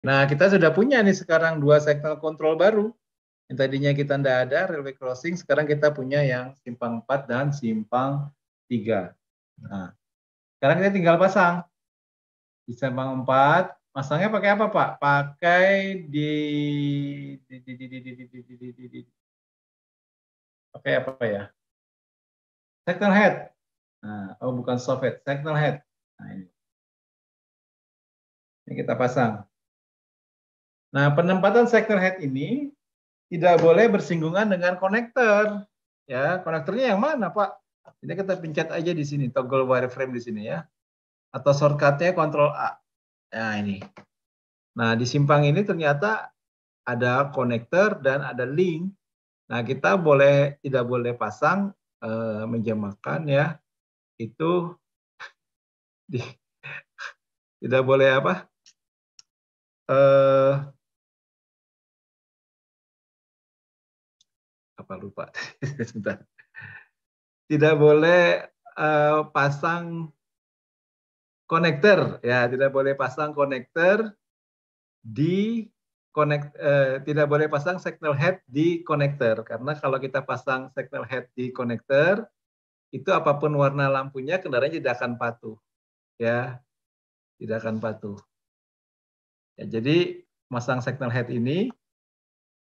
Nah, kita sudah punya nih sekarang 2 signal control baru. Yang tadinya kita tidak ada, railway crossing, sekarang kita punya yang simpang 4 dan simpang 3. Nah, sekarang kita tinggal pasang. Di simpang 4, masangnya pakai apa, Pak? Pakai pakai apa ya? Signal head. Nah, oh bukan soffit, signal head. Nah, ini kita pasang. Nah, penempatan signal head ini tidak boleh bersinggungan dengan konektor. Ya, konektornya yang mana, Pak? Ini kita pencet aja di sini, toggle wireframe di sini ya. Atau shortcutnya Ctrl A. Nah, ini. Nah, di simpang ini ternyata ada konektor dan ada link. Nah, kita tidak boleh pasang menjamakan ya. Itu tidak boleh apa? Apa lupa? Sebentar. Tidak boleh pasang konektor ya, tidak boleh pasang konektor di tidak boleh pasang signal head di konektor, karena kalau kita pasang signal head di konektor itu apapun warna lampunya kendaraan tidak akan patuh ya, tidak akan patuh ya. Jadi masang signal head ini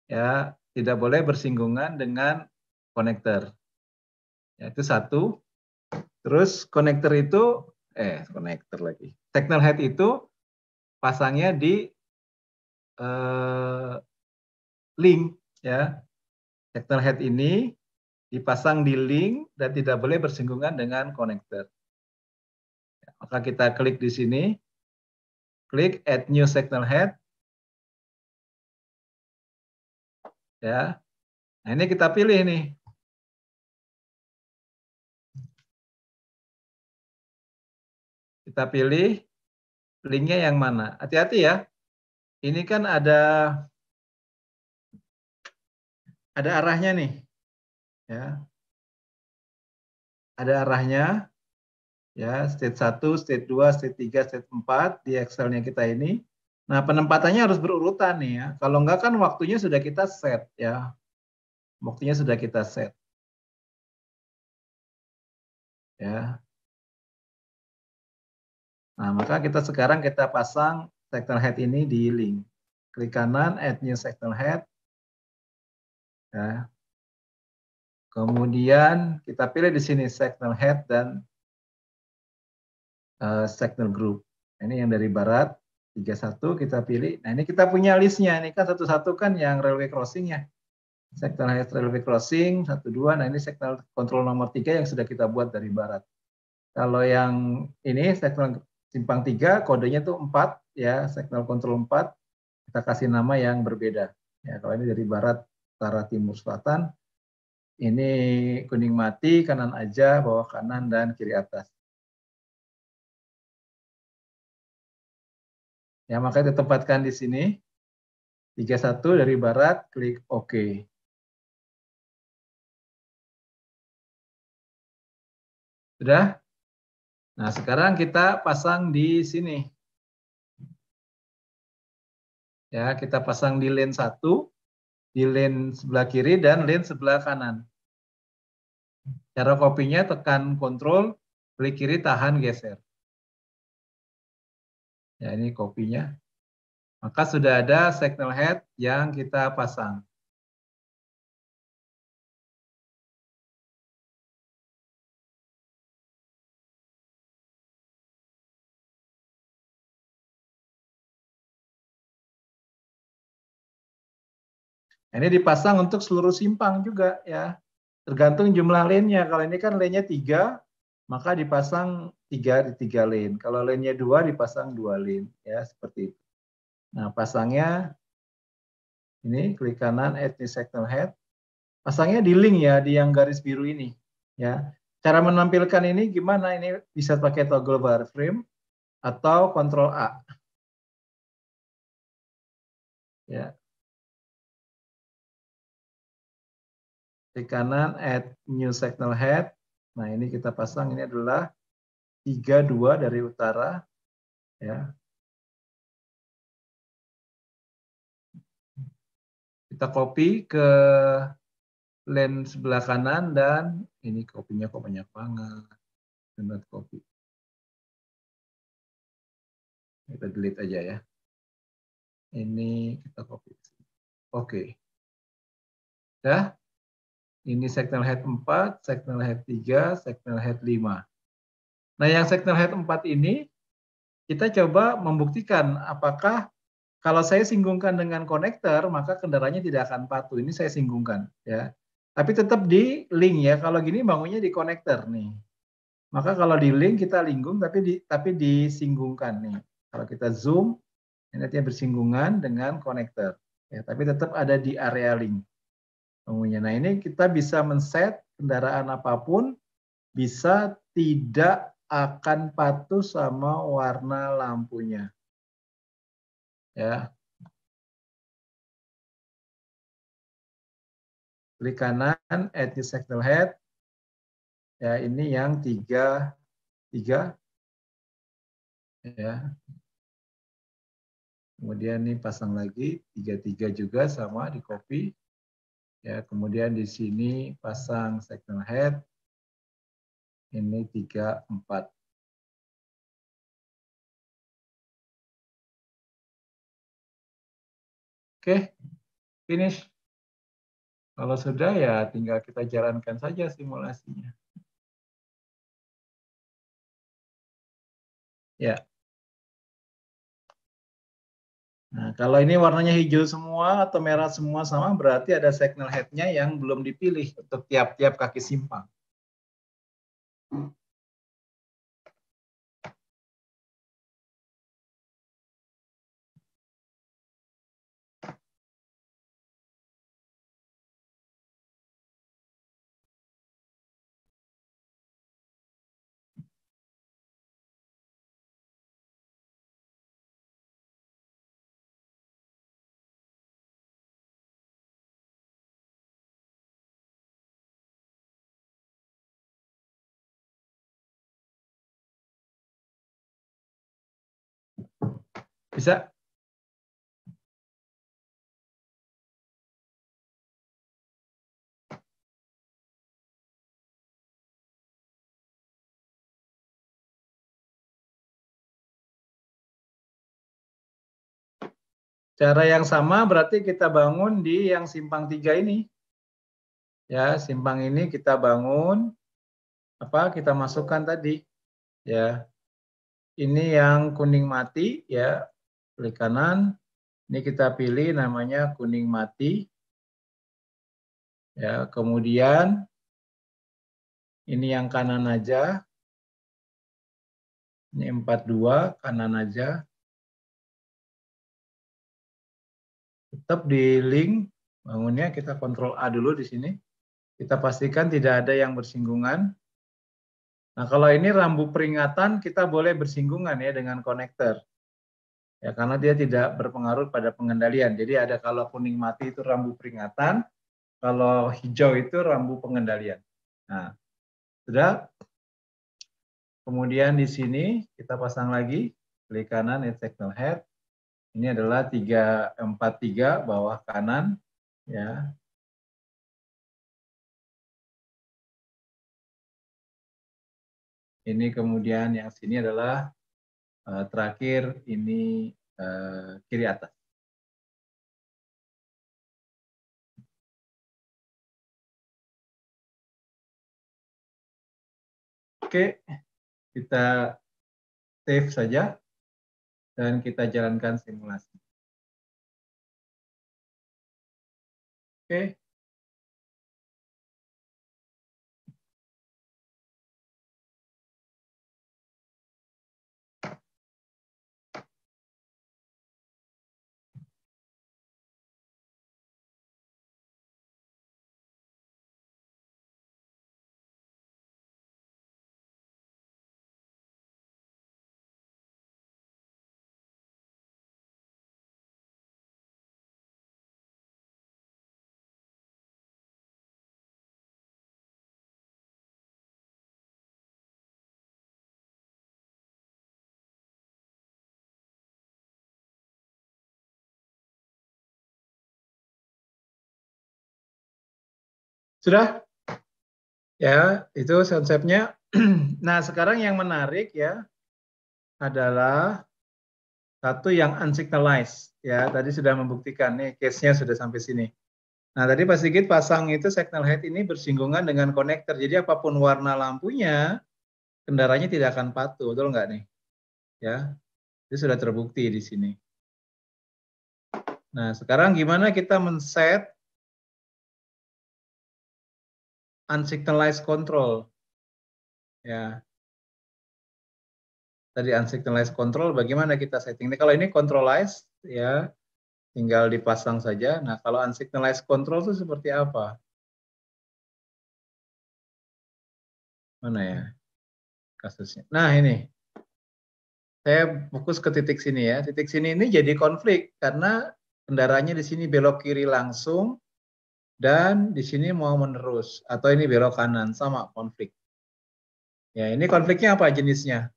ya tidak boleh bersinggungan dengan konektor ya, itu satu. Terus konektor itu konektor lagi, signal head itu pasangnya di link ya. Signal head ini dipasang di link dan tidak boleh bersinggungan dengan konektor. Maka kita klik di sini, klik add new signal head. Ya. Nah, ini kita pilih nih. Kita pilih linknya yang mana. Hati-hati ya. Ini kan ada arahnya nih. Ya. Ada arahnya. Ya, state 1, state 2, state 3, state 4 di Excel-nya kita ini. Nah, penempatannya harus berurutan nih ya. Kalau enggak kan waktunya sudah kita set ya. Waktunya sudah kita set. Ya. Nah, maka sekarang kita pasang signal head ini di link. Klik kanan, add new signal head. Ya. Kemudian kita pilih di sini signal head dan signal group. Ini yang dari barat, 31 kita pilih. Nah, ini kita punya listnya. Ini kan satu-satu kan yang railway crossing ya. Signal head railway crossing, 1, 2. Nah, ini signal control nomor 3 yang sudah kita buat dari barat. Kalau yang ini signal simpang 3, kodenya itu 4 ya, signal control 4. Kita kasih nama yang berbeda. Ya, kalau ini dari barat, utara, timur, selatan. Ini kuning mati, kanan aja, bawah kanan, dan kiri atas. Ya, maka ditempatkan di sini. 31 dari barat, klik OK. Sudah? Nah, sekarang kita pasang di sini. Ya, kita pasang di lane 1, di lane sebelah kiri, dan lane sebelah kanan. Cara kopinya tekan Ctrl, klik kiri, tahan, geser. Ya, ini kopinya. Maka sudah ada signal head yang kita pasang. Ini dipasang untuk seluruh simpang juga ya. Tergantung jumlah lane-nya. Kalau ini kan lane-nya 3, maka dipasang 3 di 3 lane. Kalau lane-nya 2, dipasang 2 lane. Ya, seperti itu. Nah, pasangnya ini klik kanan add new signal head. Pasangnya di link ya, di yang garis biru ini. Ya. Cara menampilkan ini gimana? Ini bisa pakai toggle wireframe atau Ctrl A. Ya. Klik kanan add new signal head. Nah, ini kita pasang, ini adalah 32 dari utara ya. Kita copy ke lane sebelah kanan dan ini kopinya kok banyak banget. Do not copy. Kita delete aja ya. Ini kita copy. Oke. Dah. Ini signal head 4, signal head 3, signal head 5. Nah, yang signal head 4 ini kita coba membuktikan apakah kalau saya singgungkan dengan konektor, maka kendaraannya tidak akan patuh. Ini saya singgungkan, ya. Tapi tetap di link ya. Kalau gini bangunnya di konektor nih. Maka kalau di link kita linggung, tapi disinggungkan nih. Kalau kita zoom, ini artinya bersinggungan dengan konektor. Ya, tapi tetap ada di area link bangunnya. Nah, ini kita bisa men-set kendaraan apapun bisa tidak akan patuh sama warna lampunya. Ya. Klik kanan, add new signal head. Ya, ini yang 3 ya. Kemudian ini pasang lagi 3 juga sama di copy. Ya, kemudian di sini pasang signal head. Ini 3, 4. Oke, finish. Kalau sudah ya tinggal kita jalankan saja simulasinya. Ya. Nah, kalau ini warnanya hijau semua atau merah semua sama, berarti ada signal head-nya yang belum dipilih untuk tiap-tiap kaki simpang. Bisa? Cara yang sama berarti kita bangun di yang simpang 3 ini. Ya, simpang ini kita bangun, kita masukkan tadi. Ya, ini yang kuning mati, ya, klik kanan. Ini kita pilih namanya kuning mati. Ya, kemudian ini yang kanan aja. Ini 42 kanan aja. Tetap di link bangunnya kita kontrol A dulu di sini. Kita pastikan tidak ada yang bersinggungan. Nah, kalau ini rambu peringatan kita boleh bersinggungan ya dengan konektor. Ya, karena dia tidak berpengaruh pada pengendalian. Jadi ada kalau kuning mati itu rambu peringatan, kalau hijau itu rambu pengendalian. Nah, sudah. Kemudian di sini kita pasang lagi, klik kanan add signal head. Ini adalah 343 bawah kanan, ya. Ini kemudian yang sini adalah terakhir ini kiri atas. Oke, kita save saja dan kita jalankan simulasi. Oke. Sudah? Ya, itu konsepnya. Nah, sekarang yang menarik ya adalah satu yang unsignalized. Ya, tadi sudah membuktikan nih case-nya sudah sampai sini. Nah, tadi Pak Sigit pasang itu signal head ini bersinggungan dengan konektor. Jadi apapun warna lampunya, kendaraannya tidak akan patuh, betul nggak nih? Ya, itu sudah terbukti di sini. Nah, sekarang gimana kita men-set unsignalized control? Ya, tadi unsignalized control, bagaimana kita setting ini? Kalau ini controlized, ya, tinggal dipasang saja. Nah, kalau unsignalized control itu seperti apa? Mana ya kasusnya? Nah, ini. Saya fokus ke titik sini ya. Titik sini ini jadi konflik karena kendaraannya di sini belok kiri langsung dan di sini mau menerus atau ini belok kanan, sama konflik. Ya, ini konfliknya apa jenisnya?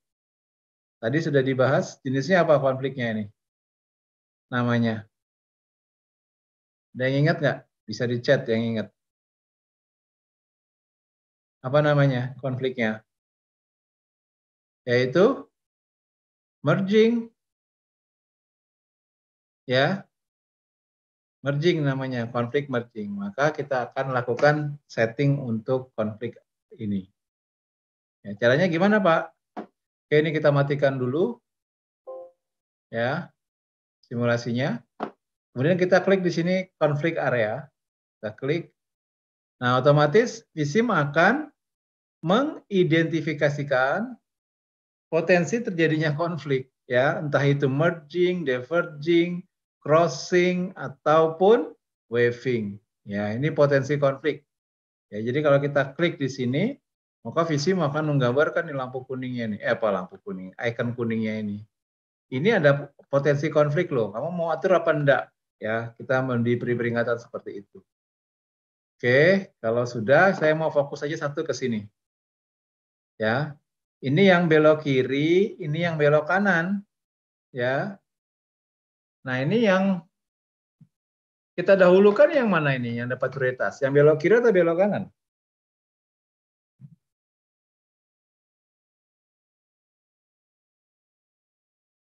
Tadi sudah dibahas, jenisnya apa konfliknya ini? Namanya. Ada yang ingat nggak? Bisa di chat yang ingat. Apa namanya konfliknya? Yaitu merging. Ya, merging namanya, konflik merging. Maka kita akan lakukan setting untuk konflik ini. Ya, caranya gimana, Pak? Oke, ini kita matikan dulu. Ya, simulasinya. Kemudian kita klik di sini konflik area. Kita klik. Nah, otomatis VISIM akan mengidentifikasikan potensi terjadinya konflik, ya, entah itu merging, diverging, crossing ataupun waving. Ya, ini potensi konflik. Ya, jadi kalau kita klik di sini, maka VISIM akan menggambarkan di lampu kuningnya ini. Apa lampu kuning? Icon kuningnya ini. Ini ada potensi konflik loh. Kamu mau atur apa enggak? Ya, kita diberi peringatan seperti itu. Oke, kalau sudah, saya mau fokus saja satu ke sini. Ya, ini yang belok kiri, ini yang belok kanan. Ya, nah ini yang kita dahulukan yang mana ini yang dapat prioritas? Yang belok kiri atau belok kanan?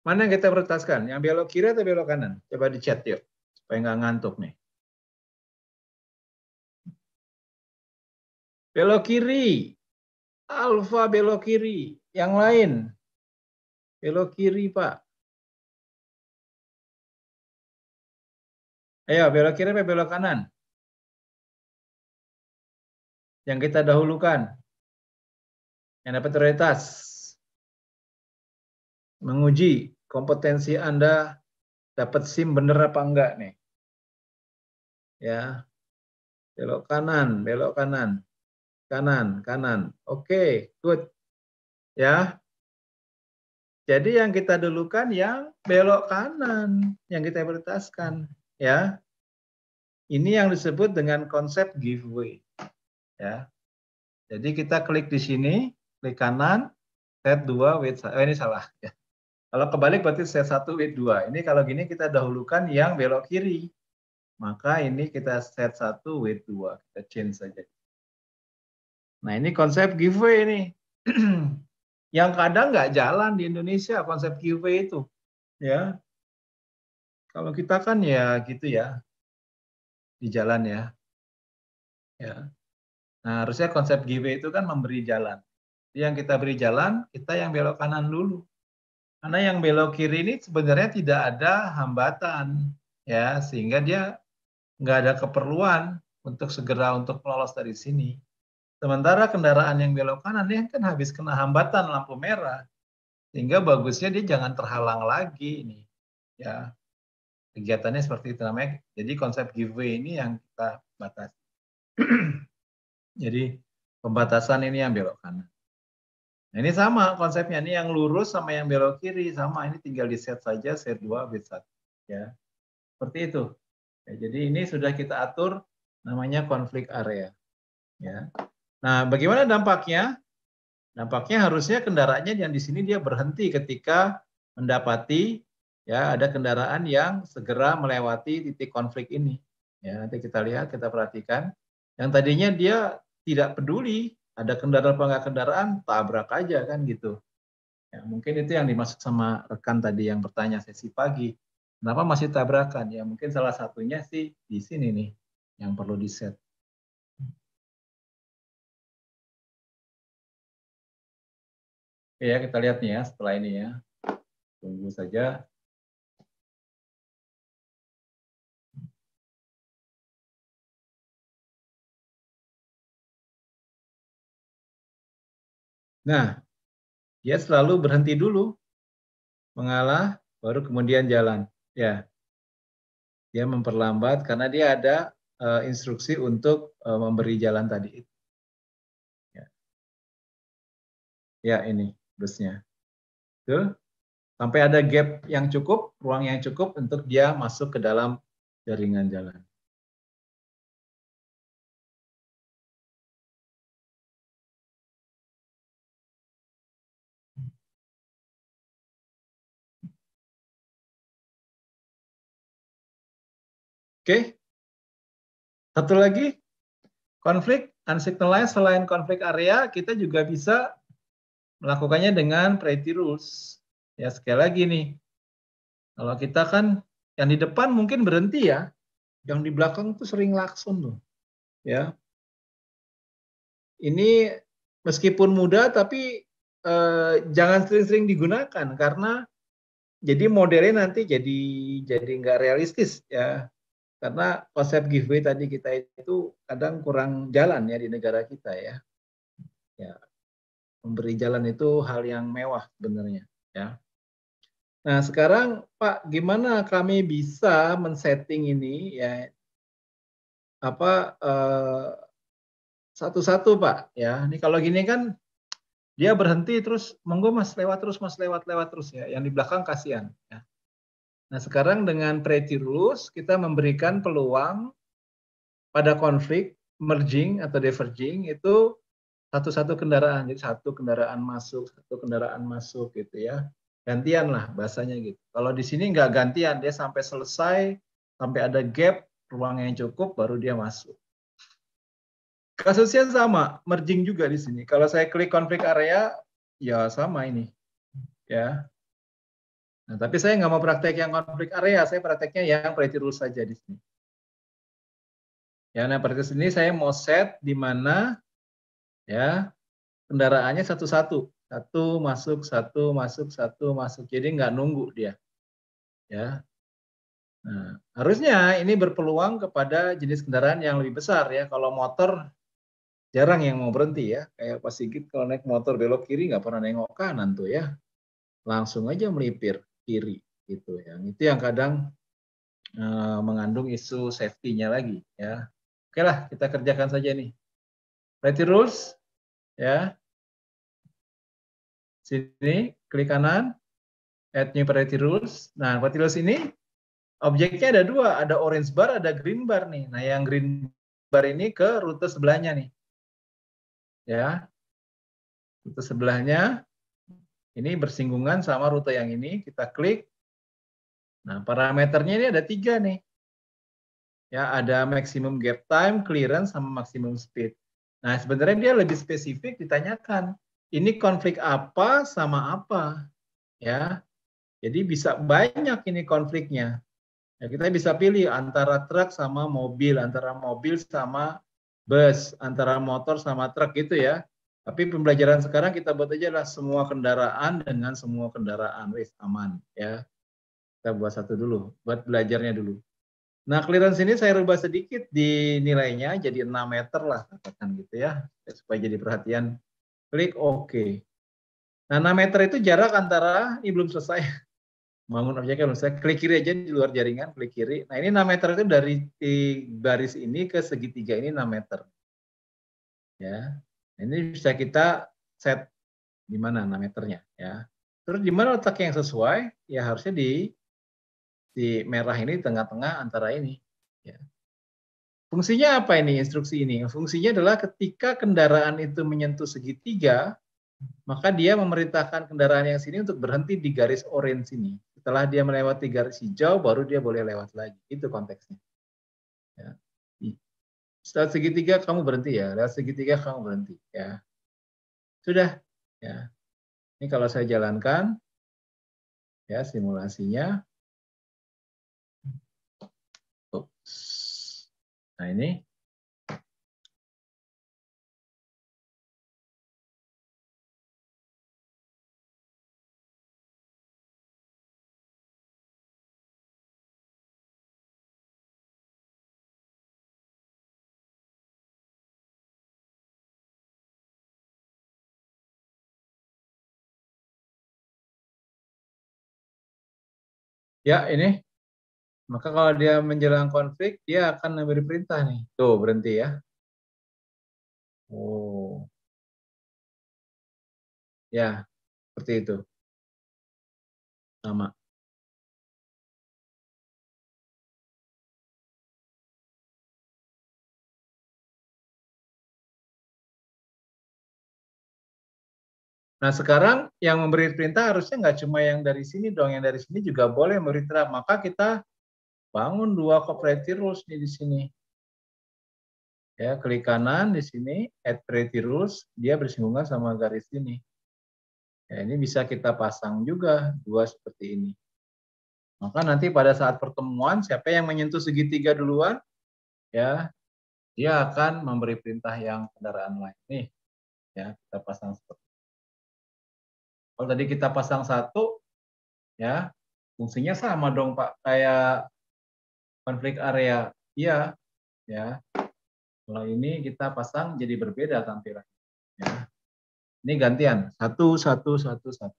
Mana yang kita prioritaskan? Yang belok kiri atau belok kanan? Coba di chat yuk, supaya nggak ngantuk nih. Belok kiri, alfa belok kiri. Yang lain, belok kiri Pak. Ayo, belok kiri atau belok kanan? Yang kita dahulukan. Yang dapat prioritas. Menguji kompetensi Anda dapat SIM bener apa enggak nih. Ya, belok kanan, belok kanan. Kanan, kanan. Oke, good. Ya. Jadi yang kita dulukan yang belok kanan, yang kita prioritaskan, ya. Ini yang disebut dengan konsep giveaway, ya. Jadi kita klik di sini, klik kanan, set 2, wait, ini salah, ya. Kalau kebalik berarti set 1, wait 2. Ini kalau gini kita dahulukan yang belok kiri. Maka ini kita set 1, wait 2. Kita change saja. Nah, ini konsep giveaway nih. Yang kadang nggak jalan di Indonesia konsep giveaway itu. Ya, kalau kita kan ya gitu ya, di jalan ya. Ya. Nah, harusnya konsep giveaway itu kan memberi jalan. Jadi yang kita beri jalan, kita yang belok kanan dulu. Karena yang belok kiri ini sebenarnya tidak ada hambatan, ya, sehingga dia nggak ada keperluan untuk segera untuk lolos dari sini. Sementara kendaraan yang belok kanan dia kan habis kena hambatan lampu merah, sehingga bagusnya dia jangan terhalang lagi ini, ya. Kegiatannya seperti itu namanya. Jadi konsep giveaway ini yang kita batasi. Jadi pembatasan ini yang belok kanan. Nah, ini sama konsepnya, ini yang lurus sama yang belok kiri sama, ini tinggal di set saja, set 2 bit 1, ya. Seperti itu. Ya, jadi ini sudah kita atur namanya konflik area, ya. Nah, bagaimana dampaknya? Dampaknya harusnya kendaraannya yang di sini dia berhenti ketika mendapati ya ada kendaraan yang segera melewati titik konflik ini. Ya, nanti kita lihat, kita perhatikan. Yang tadinya dia tidak peduli ada kendaraan apa nggak kendaraan, tabrak aja kan gitu. Ya, mungkin itu yang dimaksud sama rekan tadi yang bertanya sesi pagi. Kenapa masih tabrakan? Ya mungkin salah satunya sih di sini nih yang perlu di-set. Oke ya, kita lihat nih ya setelah ini ya. Tunggu saja. Nah, dia selalu berhenti dulu, mengalah, baru kemudian jalan. Ya, dia memperlambat karena dia ada instruksi untuk memberi jalan tadi. Ya, ya ini busnya. Tuh, sampai ada gap yang cukup, ruang yang cukup untuk dia masuk ke dalam jaringan jalan. Oke, satu lagi, konflik unsignalized selain konflik area, kita juga bisa melakukannya dengan priority rules. Ya, sekali lagi nih, kalau kita kan yang di depan mungkin berhenti ya, yang di belakang tuh sering klakson tuh. Ya, ini meskipun mudah tapi jangan sering-sering digunakan karena jadi modelnya nanti jadi nggak realistis ya. Karena konsep giveaway tadi kita itu kadang kurang jalan ya di negara kita ya. Ya, memberi jalan itu hal yang mewah sebenarnya ya. Nah, sekarang Pak, gimana kami bisa men-setting ini ya apa satu-satu Pak ya. Ini kalau gini kan dia berhenti terus monggo Mas lewat terus Mas lewat terus ya. Yang di belakang kasihan ya. Nah, sekarang dengan priority rules kita memberikan peluang pada konflik merging atau diverging itu satu-satu kendaraan. Jadi satu kendaraan masuk gitu ya. Gantian lah bahasanya gitu. Kalau di sini nggak gantian, dia sampai selesai, sampai ada gap, ruang yang cukup, baru dia masuk. Kasusnya sama, merging juga di sini. Kalau saya klik konflik area, ya sama ini. Ya. Nah, tapi saya nggak mau praktek yang konflik area, saya prakteknya yang priority rules saja di sini. Ya, nah priority ini saya mau set di mana ya kendaraannya satu-satu, satu masuk, satu masuk, satu masuk. Jadi nggak nunggu dia. Ya. Nah, harusnya ini berpeluang kepada jenis kendaraan yang lebih besar ya. Kalau motor jarang yang mau berhenti ya. Kayak Pak Sigit kalau naik motor belok kiri nggak pernah nengok kanan tuh ya. Langsung aja melipir kiri gitu ya. Itu yang kadang mengandung isu safety-nya lagi ya. Oke lah, kita kerjakan saja nih. Priority rules ya. Sini klik kanan, add new priority rules. Nah, priority rules ini objeknya ada dua, ada orange bar, ada green bar nih. Nah, yang green bar ini ke rute sebelahnya nih. Ya, rute sebelahnya ini bersinggungan sama rute yang ini, kita klik. Nah, parameternya ini ada 3 nih. Ya, ada maximum gap time, clearance, sama maximum speed. Nah, sebenarnya dia lebih spesifik ditanyakan, ini konflik apa sama apa? Ya, jadi bisa banyak ini konfliknya. Ya, kita bisa pilih antara truk sama mobil, antara mobil sama bus, antara motor sama truk gitu ya. Tapi pembelajaran sekarang kita buat aja lah semua kendaraan dengan semua kendaraan, wis aman ya. Kita buat satu dulu, buat belajarnya dulu. Nah, clearance ini saya rubah sedikit di nilainya jadi 6 meter lah katakan gitu ya, supaya jadi perhatian. Klik OK. Nah, 6 meter itu jarak antara ini belum selesai. Bangun objeknya belum selesai. Klik kiri aja di luar jaringan, klik kiri. Nah, ini 6 meter itu dari baris ini ke segitiga ini 6 meter. Ya. Ini bisa kita set di mana 6 meternya ya. Terus di mana letak yang sesuai? Ya harusnya di merah ini tengah-tengah antara ini ya. Fungsinya apa ini instruksi ini? Fungsinya adalah ketika kendaraan itu menyentuh segitiga, maka dia memerintahkan kendaraan yang sini untuk berhenti di garis orange ini. Setelah dia melewati garis hijau, baru dia boleh lewat lagi. Itu konteksnya. Ya. Setelah segitiga kamu berhenti ya, lewat segitiga kamu berhenti ya. Sudah ya. Ini kalau saya jalankan ya simulasinya. Ups. Nah ini. Ya ini. Maka kalau dia menjelang konflik, dia akan memberi perintah nih. Tuh berhenti ya. Oh. Ya, seperti itu. Sama. Nah sekarang yang memberi perintah harusnya nggak cuma yang dari sini dong, yang dari sini juga boleh memberi perintah. Maka kita bangun dua cooperative rules nih di sini. Ya, klik kanan di sini, add priority rules, dia bersinggungan sama garis ini. Ya, ini bisa kita pasang juga dua seperti ini. Maka nanti pada saat pertemuan, siapa yang menyentuh segitiga duluan, ya dia akan memberi perintah yang kendaraan lain. Nih, ya kita pasang seperti ini. Kalau tadi kita pasang satu, ya fungsinya sama dong Pak, kayak konflik area. Iya, ya. Kalau ini kita pasang jadi berbeda tampilannya. Ya. Ini gantian, satu, satu, satu, satu.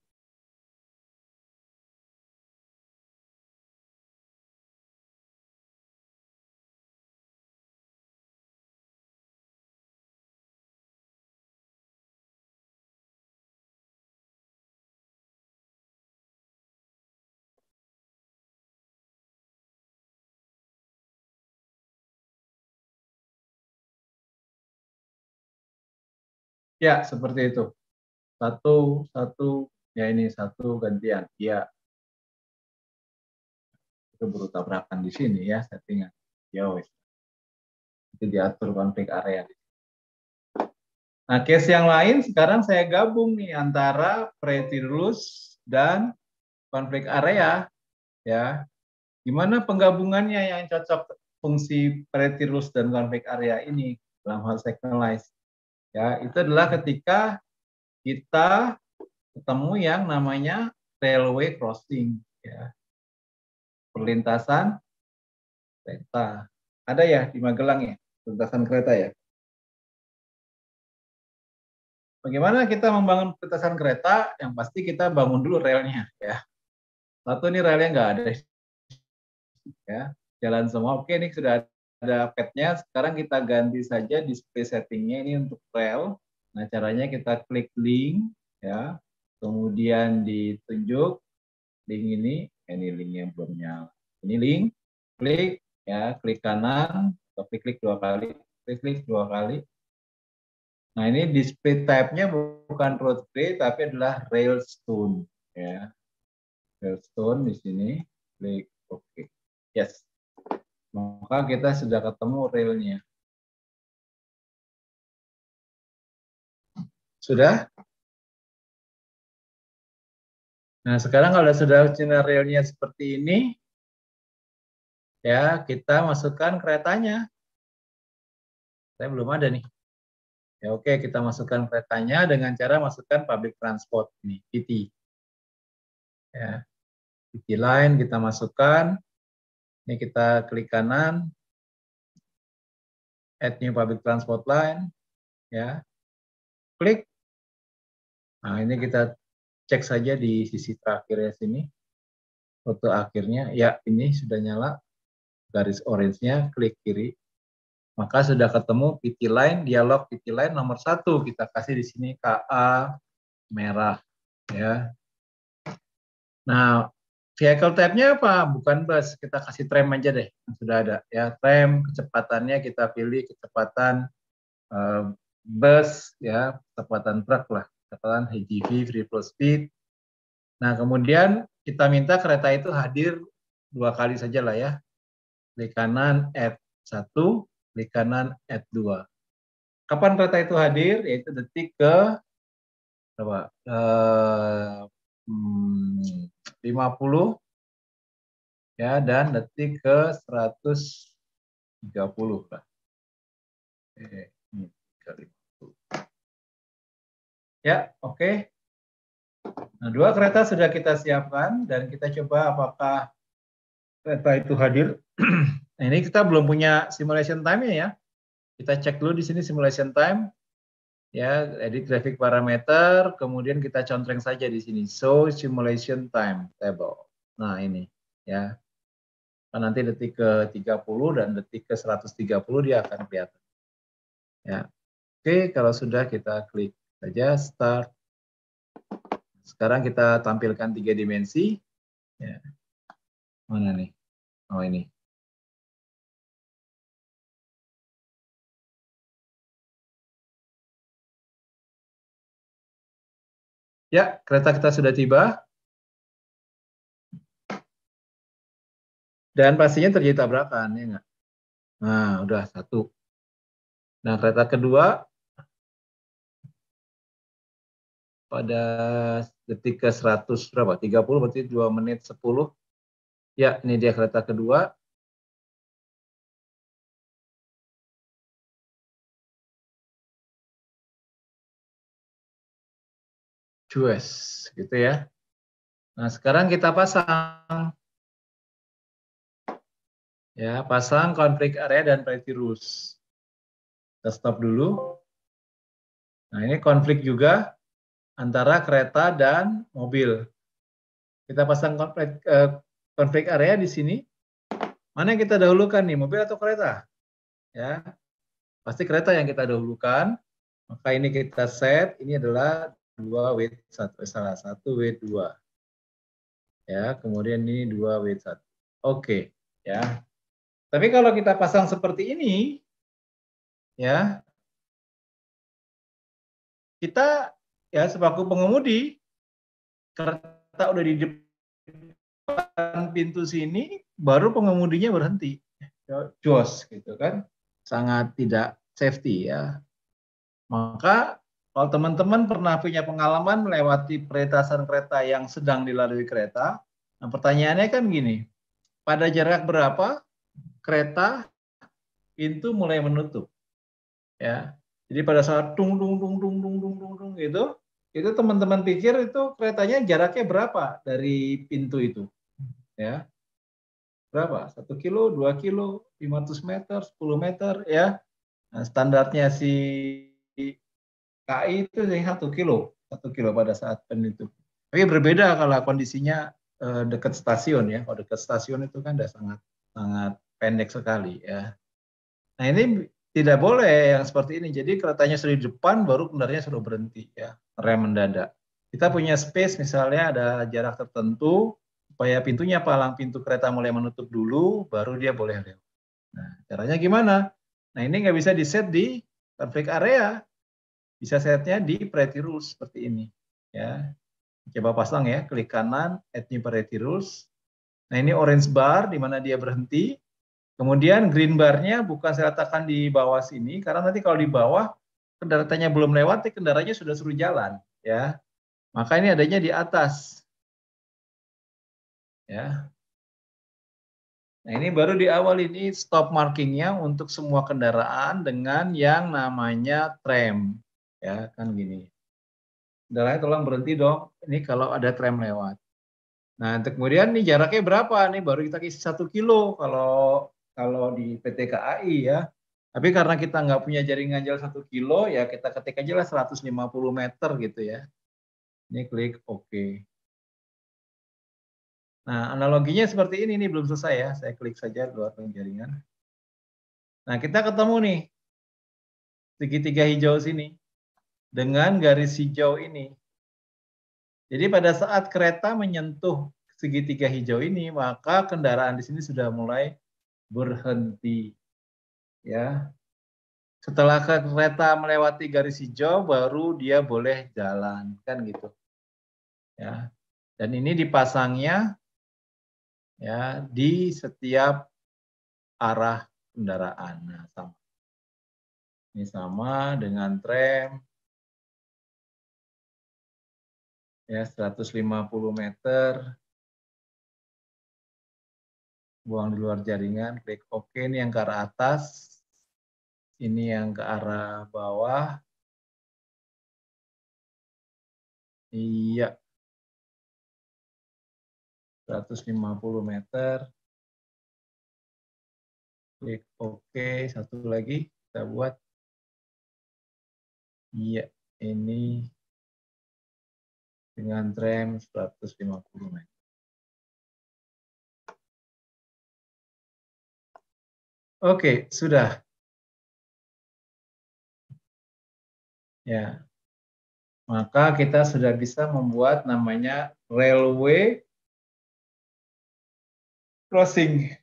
Ya, seperti itu. Satu, satu, ya ini satu gantian. Ya, itu baru tabrakan di sini ya settingan. Ya wes. Itu diatur konflik area. Nah, case yang lain sekarang saya gabung nih antara priority rules dan konflik area ya. Gimana penggabungannya yang cocok fungsi priority rules dan konflik area ini dalam hal signalize? Ya, itu adalah ketika kita ketemu yang namanya railway crossing ya. Perlintasan kereta. Ada ya di Magelang ya, perlintasan kereta ya. Bagaimana kita membangun perlintasan kereta? Yang pasti kita bangun dulu relnya ya. Satu ini relnya nggak ada ya, jalan semua. Oke, ini sudah ada petnya. Sekarang kita ganti saja display settingnya ini untuk rel. Nah, caranya kita klik link ya, kemudian ditunjuk link ini linknya belum nyala. Ini link, klik ya, klik kanan, atau klik dua kali, klik dua kali. Nah, ini display type-nya bukan roadway tapi adalah railstone ya. Railstone di sini, klik oke. Yes. Maka kita sudah ketemu railnya. Sudah? Nah, sekarang kalau sudah channel railnya seperti ini, ya kita masukkan keretanya. Saya belum ada nih. Ya oke, kita masukkan keretanya dengan cara masukkan public transport ini, PT. Ya, PT line kita masukkan. Ini kita klik kanan, add new public transport line, ya, klik. Nah ini kita cek saja di sisi terakhirnya sini, foto akhirnya, ya ini sudah nyala, garis orange-nya, klik kiri. Maka sudah ketemu PT line, dialog PT line nomor 1, kita kasih di sini KA merah, ya. Nah, vehicle type-nya apa? Bukan bus, kita kasih tram aja deh, sudah ada. Ya, tram, kecepatannya kita pilih kecepatan bus, ya, kecepatan truk lah, kecepatan HGV, free flow speed. Nah, kemudian kita minta kereta itu hadir 2 kali saja lah ya. Klik kanan, add 1, klik kanan, add 2. Kapan kereta itu hadir? Yaitu detik ke berapa? 50 ya, dan detik ke 130 lah. Ini 350. Ya, oke. Nah, 2 kereta sudah kita siapkan dan kita coba apakah kereta itu hadir. Nah, ini kita belum punya simulation time-nya ya. Kita cek dulu di sini simulation time. Ya, edit grafik parameter, kemudian kita contreng saja di sini. Show simulation time table. Nah, ini ya. Nanti detik ke 30 dan detik ke 130 dia akan kelihatan. Ya. Oke, kalau sudah kita klik saja start. Sekarang kita tampilkan 3 dimensi. Ya. Mana nih? Oh, ini. Ya, kereta kita sudah tiba. Dan pastinya terjadi tabrakan, ya enggak? Nah, udah 1. Nah, kereta kedua pada detik ke 100 berapa? 30 berarti 2 menit 10. Ya, ini dia kereta kedua. Cues, gitu ya. Nah, sekarang kita pasang. Ya, pasang konflik area dan priority rules. Kita stop dulu. Nah, ini konflik juga antara kereta dan mobil. Kita pasang konflik area di sini. Mana yang kita dahulukan nih, mobil atau kereta? Ya, pasti kereta yang kita dahulukan. Maka ini kita set, ini adalah 2 wait 1, salah 1 wait 2. Ya, kemudian ini 2 wait 1. Oke, ya. Tapi kalau kita pasang seperti ini, ya, kita ya sebagai pengemudi, kereta udah di depan pintu sini, baru pengemudinya berhenti. Jos gitu kan, sangat tidak safety ya. Maka kalau teman-teman pernah punya pengalaman melewati perlintasan kereta yang sedang dilalui kereta, nah pertanyaannya kan gini, pada jarak berapa kereta pintu mulai menutup? Ya, jadi pada saat tung tung tung tung tung tung tung tung itu teman-teman pikir itu keretanya jaraknya berapa dari pintu itu? Ya, berapa? 1 kilo, 2 kilo, 500 meter, 10 meter, ya. Nah, standarnya si KI itu yang 1 kilo, 1 kilo pada saat penutup. Tapi berbeda kalau kondisinya dekat stasiun ya. Kalau dekat stasiun itu kan udah sangat sangat pendek sekali ya. Nah ini tidak boleh yang seperti ini. Jadi keretanya sudah di depan, baru kendaraannya sudah berhenti ya, rem mendadak. Kita punya space misalnya ada jarak tertentu supaya pintunya palang pintu kereta mulai menutup dulu, baru dia boleh lewat. Nah caranya gimana? Nah ini nggak bisa di set di konflik area, bisa setnya di priority rules seperti ini ya. Coba pasang ya, klik kanan, add new priority rules. Nah ini orange bar di mana dia berhenti. Kemudian green bar-nya bukan saya letakkan di bawah sini, karena nanti kalau di bawah kendaraannya belum lewat, kendaraannya sudah suruh jalan ya. Maka ini adanya di atas. Ya. Nah ini baru di awal ini stop markingnya untuk semua kendaraan dengan yang namanya tram. Ya kan gini. Kendaraannya tolong berhenti dong, ini kalau ada tram lewat. Nah, kemudian nih jaraknya berapa nih? Baru kita isi 1 kilo kalau di PT KAI ya. Tapi karena kita nggak punya jaringan jalan 1 kilo, ya kita ketik aja lah 150 meter gitu ya. Ini klik OK. Nah, analoginya seperti ini belum selesai ya. Saya klik saja keluar jaringan. Nah, kita ketemu nih segitiga hijau sini dengan garis hijau ini. Jadi pada saat kereta menyentuh segitiga hijau ini, maka kendaraan di sini sudah mulai berhenti. Ya. Setelah kereta melewati garis hijau, baru dia boleh jalan, kan gitu. Ya. Dan ini dipasangnya ya di setiap arah kendaraan. Nah, sama. Ini sama dengan tram. Ya, 150 meter. Buang di luar jaringan, klik OK. Ini yang ke arah atas. Ini yang ke arah bawah. Iya. 150 meter. Klik OK. Satu lagi kita buat. Iya, ini dengan tram 150 meter. Oke, sudah. Ya. Maka kita sudah bisa membuat namanya railway crossing.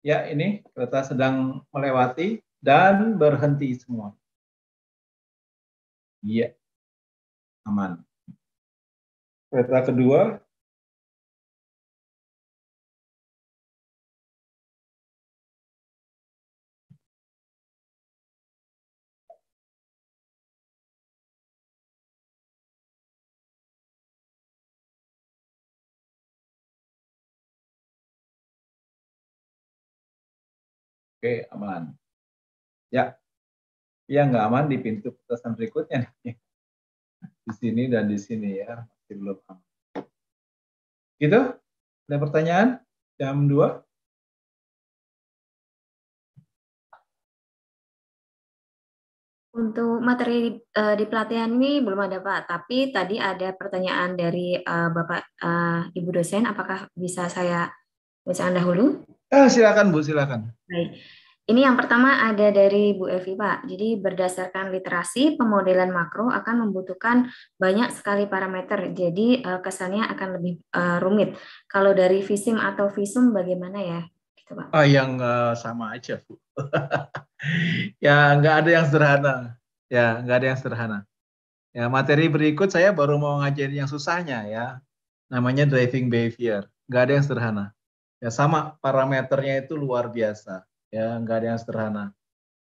Ya, ini kereta sedang melewati dan berhenti semua. Iya, aman. Kereta kedua. Oke, aman. Ya, yang nggak aman di pintu pertasan berikutnya. Di sini dan di sini ya, masih belum aman. Gitu? Ada pertanyaan? Jam 2? Untuk materi di pelatihan ini belum ada Pak, tapi tadi ada pertanyaan dari Bapak Ibu dosen, apakah bisa saya bacakan dahulu? Silakan Bu, silakan. Baik. Ini yang pertama ada dari Bu Evi Pak. Jadi berdasarkan literasi, pemodelan makro akan membutuhkan banyak sekali parameter. Jadi kesannya akan lebih rumit. Kalau dari Visim atau Visum bagaimana ya? Gitu Pak. Yang sama aja Bu. Ya, nggak ada yang sederhana. Ya, nggak ada yang sederhana. Ya, materi berikut saya baru mau ngajarin yang susahnya ya. Namanya driving behavior. Nggak ada yang sederhana. Ya, sama parameternya itu luar biasa. Ya, nggak ada yang sederhana.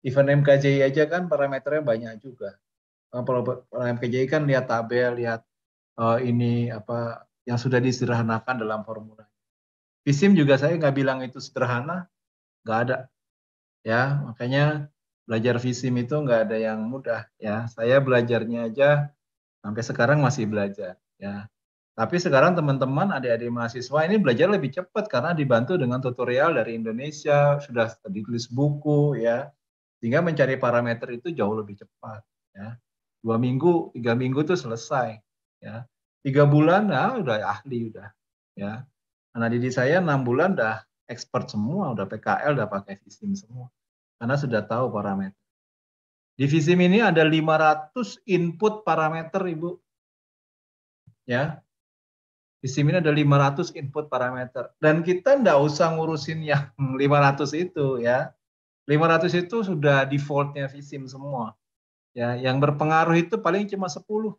Event MKJI aja kan parameternya banyak juga. Kalau MKJI kan lihat tabel, lihat ini apa yang sudah disederhanakan dalam formula. Visim juga saya nggak bilang itu sederhana, nggak ada. Ya, makanya belajar Visim itu nggak ada yang mudah. Ya, saya belajarnya aja sampai sekarang masih belajar. Ya, tapi sekarang teman-teman adik-adik mahasiswa ini belajar lebih cepat karena dibantu dengan tutorial dari Indonesia, sudah ditulis buku ya, sehingga mencari parameter itu jauh lebih cepat. Ya, 2 minggu, 3 minggu tuh selesai. Ya, 3 bulan, nah udah ahli udah. Ya, anak didik saya 6 bulan udah expert semua, udah PKL, udah pakai sistem semua, karena sudah tahu parameter. Di Visim ini ada 500 input parameter, Ibu. Ya, di sini ada 500 input parameter. Dan kita enggak usah ngurusin yang 500 itu ya. 500 itu sudah defaultnya Visim semua. Ya, yang berpengaruh itu paling cuma 10.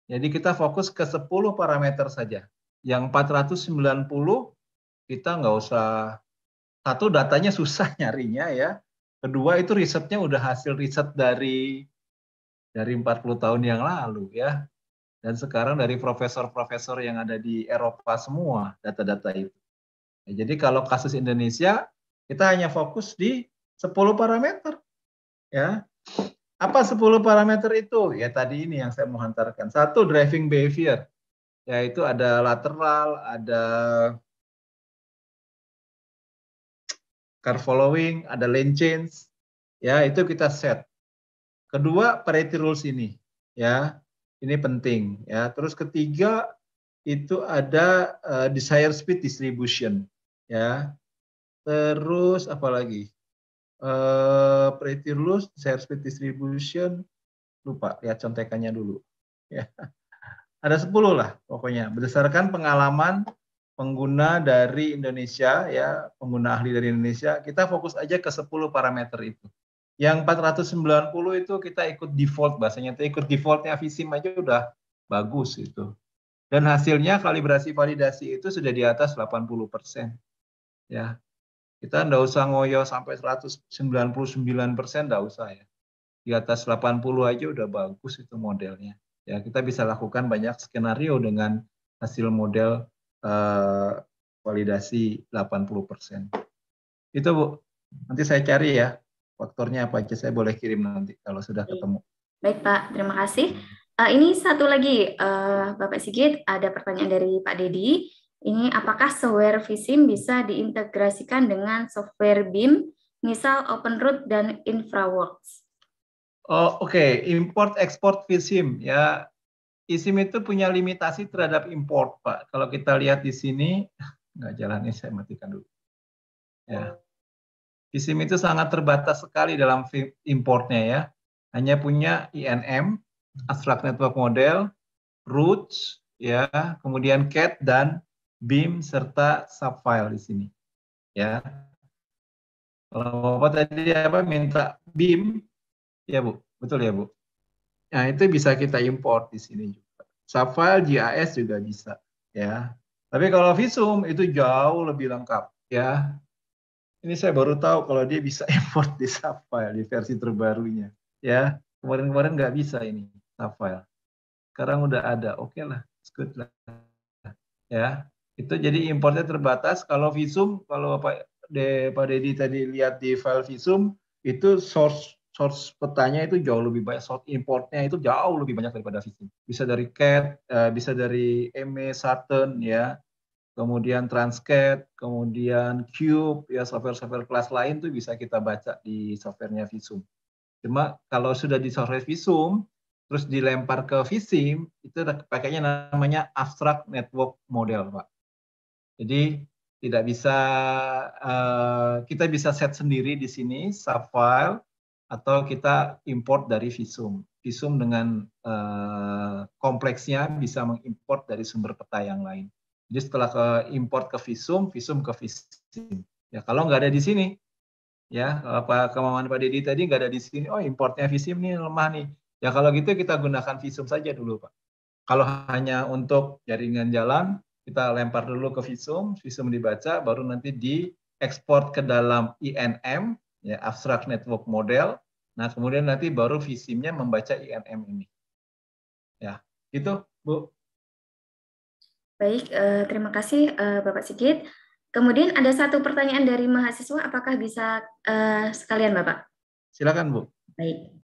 Jadi kita fokus ke 10 parameter saja. Yang 490 kita nggak usah, satu datanya susah nyarinya ya. Kedua itu risetnya udah hasil riset dari 40 tahun yang lalu ya. Dan sekarang dari profesor-profesor yang ada di Eropa semua data-data itu. Ya, jadi kalau kasus Indonesia, kita hanya fokus di 10 parameter. Ya. Apa 10 parameter itu? Ya tadi ini yang saya mau hantarkan. Satu, driving behavior. Yaitu ada lateral, ada car following, ada lane change. Ya, itu kita set. Kedua, parity rules ini. Ya, ini penting. Ya, terus ketiga, itu ada desired speed distribution, ya. Terus apa lagi? Pretty rules, desired speed distribution, lupa lihat contekannya dulu. Ya. Ada 10 lah pokoknya berdasarkan pengalaman pengguna dari Indonesia ya, pengguna ahli dari Indonesia, kita fokus aja ke 10 parameter itu. Yang 490 itu kita ikut default bahasanya, ikut defaultnya vSIM aja udah bagus itu. Dan hasilnya kalibrasi validasi itu sudah di atas 80%. Ya, kita nggak usah ngoyo sampai 199%, nggak usah ya. Di atas 80 aja udah bagus itu modelnya. Ya, kita bisa lakukan banyak skenario dengan hasil model validasi 80%. Itu Bu, nanti saya cari ya faktornya apa aja, saya boleh kirim nanti kalau sudah ketemu. Baik Pak, terima kasih. Ini satu lagi, Bapak Sigit, ada pertanyaan dari Pak Dedi. Ini apakah software vSIM bisa diintegrasikan dengan software BIM, misal OpenRoot dan InfraWorks? Oh, oke. Import ekspor vSIM ya. eSIM itu punya limitasi terhadap import, Pak. Kalau kita lihat di sini, nggak jalan ini, saya matikan dulu. Ya. eSIM itu sangat terbatas sekali dalam importnya ya. Hanya punya INM, Abstract Network Model, roots, ya, kemudian CAT dan BIM serta subfile di sini. Ya. Kalau Bapak tadi minta BIM, ya Bu, betul ya Bu. Nah itu bisa kita import di sini juga. Subfile, GIS juga bisa, ya. Tapi kalau visum itu jauh lebih lengkap, ya. Ini saya baru tahu kalau dia bisa import di subfile di versi terbarunya, ya. Kemarin-kemarin nggak bisa ini subfile. Sekarang udah ada, oke lah, it's good lah, ya. Itu jadi importnya terbatas. Kalau visum, kalau Pak Dedi tadi lihat di file visum, itu source petanya itu jauh lebih banyak, source importnya itu jauh lebih banyak daripada visum. Bisa dari CAT, bisa dari EME, Saturn, ya, kemudian Transcat, kemudian Cube, ya software-software kelas lain tuh bisa kita baca di softwarenya visum. Cuma kalau sudah di software visum, terus dilempar ke vSIM, itu pakainya namanya Abstract Network Model, Pak. Jadi tidak bisa, kita bisa set sendiri di sini subfile atau kita import dari visum. Visum dengan kompleksnya bisa mengimport dari sumber peta yang lain. Jadi setelah import ke visum, visum ke vSIM. Ya kalau nggak ada di sini, ya apa kemauan Pak Dedi tadi nggak ada di sini, oh importnya vSIM nih lemah nih. Ya kalau gitu kita gunakan visum saja dulu Pak. Kalau hanya untuk jaringan jalan, kita lempar dulu ke visum, visum dibaca, baru nanti diekspor ke dalam INM, ya, Abstract Network Model. Nah, kemudian nanti baru visimnya membaca INM ini. Ya, gitu, Bu. Baik, terima kasih Bapak Sigit. Kemudian ada satu pertanyaan dari mahasiswa, apakah bisa sekalian Bapak? Silakan, Bu. Baik.